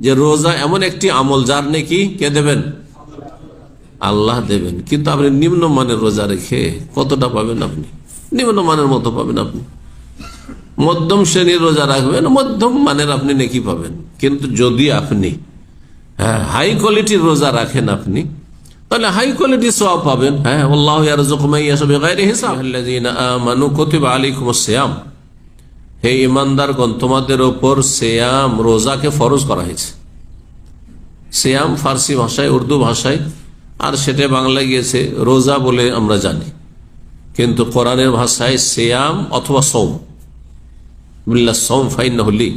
যে রোজা এমন একটি আমল যার নেকি কে দেবেন? আল্লাহ দেবেন। কিন্তু আপনি নিম্নমানের রোজা রেখে কতটা পাবেন? আপনি নিম্নমানের মতো পাবেন। আপনি মধ্যম শ্রেণীর রোজা রাখবেন, মধ্যম মানের আপনি নেকি পাবেন। কিন্তু যদি আপনি হাই কোয়ালিটির রোজা রাখেন আপনি, তাহলে হাই কোয়ালিটির সওয়াব পাবেন। হ্যাঁ, আল্লাহু ইয়ারযুকু মান ইয়াশা বিগাইরি হিসাব। আল্লাযীনা আমানু কুতিবা আলাইকুমুস সিয়াম, হে ঈমানদারগণ, তোমাদের উপর সিয়াম রোজাকে ফরজ করা হয়েছে। সিয়াম ফার্সি ভাষায়, উর্দু ভাষায়, আর সেটা বাংলায় গিয়েছে রোজা বলে আমরা জানি, কিন্তু কোরআনের ভাষায় সিয়াম অথবা সওম, বিল্লাহ সওম ফাইন্নাহু লি,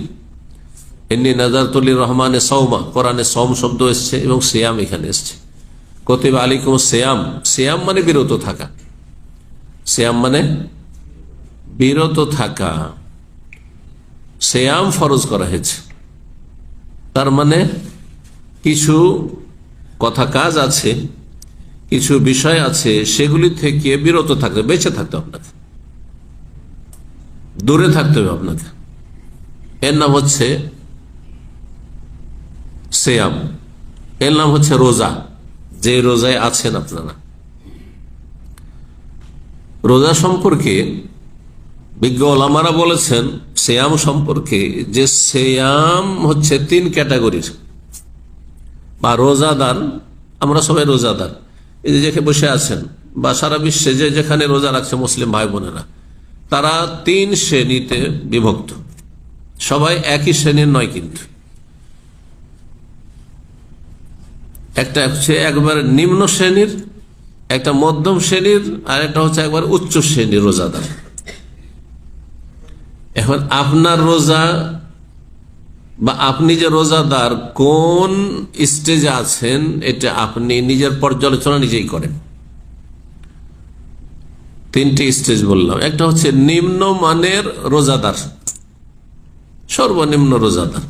ইন্নী নাযারতু লির-রহমানি সাওমা, কোরআনে সওম শব্দ এসছে এবং সিয়াম এখানে এসছে। কুতিবা আলাইকুমুস সিয়াম, সিয়াম মানে বিরত থাকা, সিয়াম মানে বিরত থাকা। সিয়াম ফরজ করা হয়েছে, তার মানে কিছু কথা কাজ আছে, কিছু বিষয় আছে, সেগুলি থেকে বিরত থাকতে, বেঁচে থাকতে আপনাকে, দূরে থাকতে হবে আপনাকে। এর নাম হচ্ছে সিয়াম, এর নাম হচ্ছে রোজা। যে রোজায় আছেন আপনারা, রোজা সম্পর্কে বিজ্ঞ ওলামারা বলেছেন সিয়াম সম্পর্কে যে সিয়াম হচ্ছে 3 ক্যাটাগরির, বা রোজাদার, আমরা সবাই রোজাদার, এই যে বসে আছেন বা সারা বিশ্বে যে যেখানে রোজা রাখছে মুসলিম ভাই বোনেরা, তারা 3 শ্রেণীতে বিভক্ত। সবাই একই শ্রেণীর নয়, কিন্তু একটা হচ্ছে একবার নিম্ন শ্রেণীর, একটা মধ্যম শ্রেণীর, আর একটা হচ্ছে একবার উচ্চ শ্রেণীর রোজাদার। এখন আপনার রোজা বা আপনি যে রোজাদার কোন স্টেজে আছেন, এটা আপনি নিজের পর্যালোচনা নিজেই করেন। 3টি স্টেজ বললাম। একটা হচ্ছে নিম্ন মানের রোজাদার, সর্বনিম্ন রোজাদার,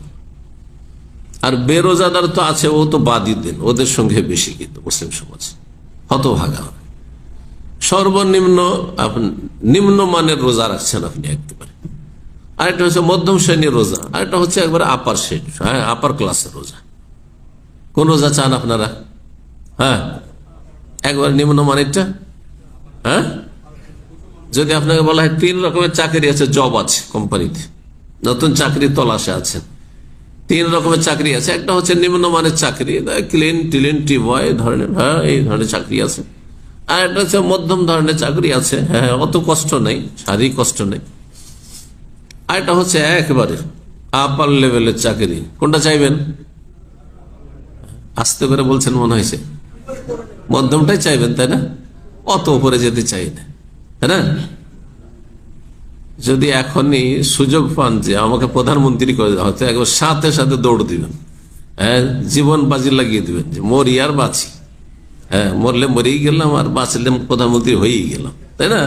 আর বেরোজাদার তো আছে, ও তো বাদই দেন, ওদের সঙ্গে বেশি কিন্তু মুসলিম সমাজ হতভাগা। সর্বনিম্ন নিম্ন মানের রোজা রাখছেন আপনি একেবারে। আরেকটা হচ্ছে মধ্যম শ্রেণীর রোজা, আরেকটা হচ্ছে একবারে আপার শ্রেণী, হ্যাঁ আপার ক্লাসের রোজা। কোন রোজা চান আপনারা? হ্যাঁ, একবার নিম্ন মানেরটা। হ্যাঁ, যদি আপনাকে বলা হয় 3 রকমের চাকরি আছে, জব আছে কোম্পানিতে, নতুন চাকরি তলাশে আছেন, 3 রকমের চাকরি আছে। একটা হচ্ছে নিম্নমানের চাকরি, ক্লিন টিলিন টি বয় ধরনের, হ্যাঁ এই ধরনের চাকরি আছে। আর একটা হচ্ছে মধ্যম ধরনের চাকরি আছে, হ্যাঁ অত কষ্ট নেই, শারীরিক কষ্ট নেই। আর একটা হচ্ছে একেবারে আপার লেভেলের চাকরি। কোনটা চাইবেন? আস্তে করে বলছেন মনে হয়েছে, মধ্যমটাই চাইবেন তাই না? অত উপরে যেতে চাই না, তাই না? যদি এখনই সুযোগ পান যে আমাকে প্রধানমন্ত্রী করে দেওয়া হতো, একবার সাথে সাথে দৌড় দিবেন, হ্যাঁ জীবন বাজি লাগিয়ে দিবেন যে মরি আর বাঁচি। হ্যাঁ, মরলে মরেই গেলাম, আর বাঁচলে প্রধানমন্ত্রী হয়েই গেলাম, তাই না?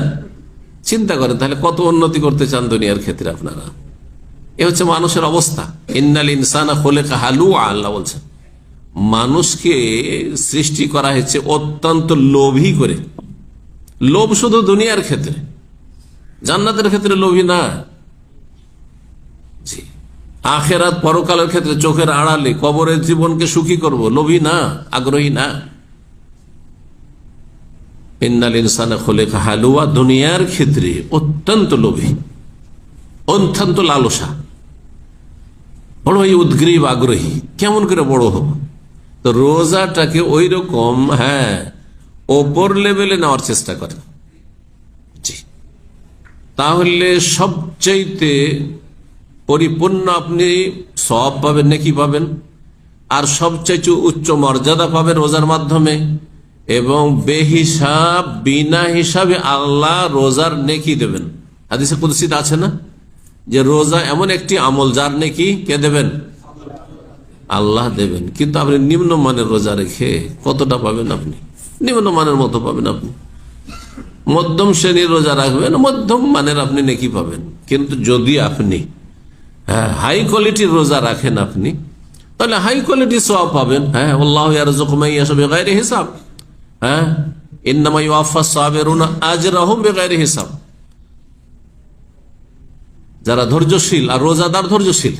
চিন্তা করেন তাহলে কত উন্নতি করতে চান দুনিয়ার ক্ষেত্রে আপনারা। এ হচ্ছে মানুষের অবস্থা। ইন্নাল ইনসানা খুলিকা হালুআ, আল্লাহ বলছেন মানুষকে সৃষ্টি করা হয়েছে অত্যন্ত লোভী করে। লোভ শুধু দুনিয়ার ক্ষেত্রে, জান্নাতের ক্ষেত্রে লোভী না। জি, আখেরাত পরকালের ক্ষেত্রে চোখের আড়ালে কবরের জীবনকে সুখী করব, লোভী না, আগ্রহী না। ইন্নাল ইনসানা খুলিকা হালুআ, দুনিয়ার ক্ষেত্রে অত্যন্ত লোভী, অত্যন্ত লালসা, বড়ই উদ্গ্রীব, আগ্রহী। কেমন করে বড় হব? তো রোজাটাকে ওই রকম, হ্যাঁ ওপর লেভেলে নেওয়ার চেষ্টা করে। জি, তাহলে সবচাইতে পরিপূর্ণ আপনি সওয়াব পাবেন, নেকি পাবেন, আর সবচাইতে উচ্চ মর্যাদা পাবেন রোজার মাধ্যমে। এবং বেহিসাব, বিনা হিসাবে আল্লাহ রোজার নেকি দেবেন। হাদিসে কুদসিতে আছে না যে রোজা এমন একটি আমল যার নেকি কে দেবেন? আল্লাহ দেবেন। কিন্তু আপনি নিম্নমানের রোজা রেখে কতটা পাবেন? আপনি নিম্নমানের মতো পাবেন। আপনি মধ্যম শ্রেণীর রোজা রাখবেন, মধ্যম মানের আপনি নেকি পাবেন। কিন্তু যদি আপনি হাই কোয়ালিটির রোজা রাখেন আপনি, তাহলে হাই কোয়ালিটির সওয়াব পাবেন। হ্যাঁ, আল্লাহু ইয়ারযুকু মান ইয়াশা বিগাইরি হিসাব। হ্যাঁ, ইন্নামা ইউওয়াফাস সাবিরুনা আজরাহুম বিগাইরি হিসাব। যারা ধৈর্যশীল, আর রোজাদার ধৈর্যশীল,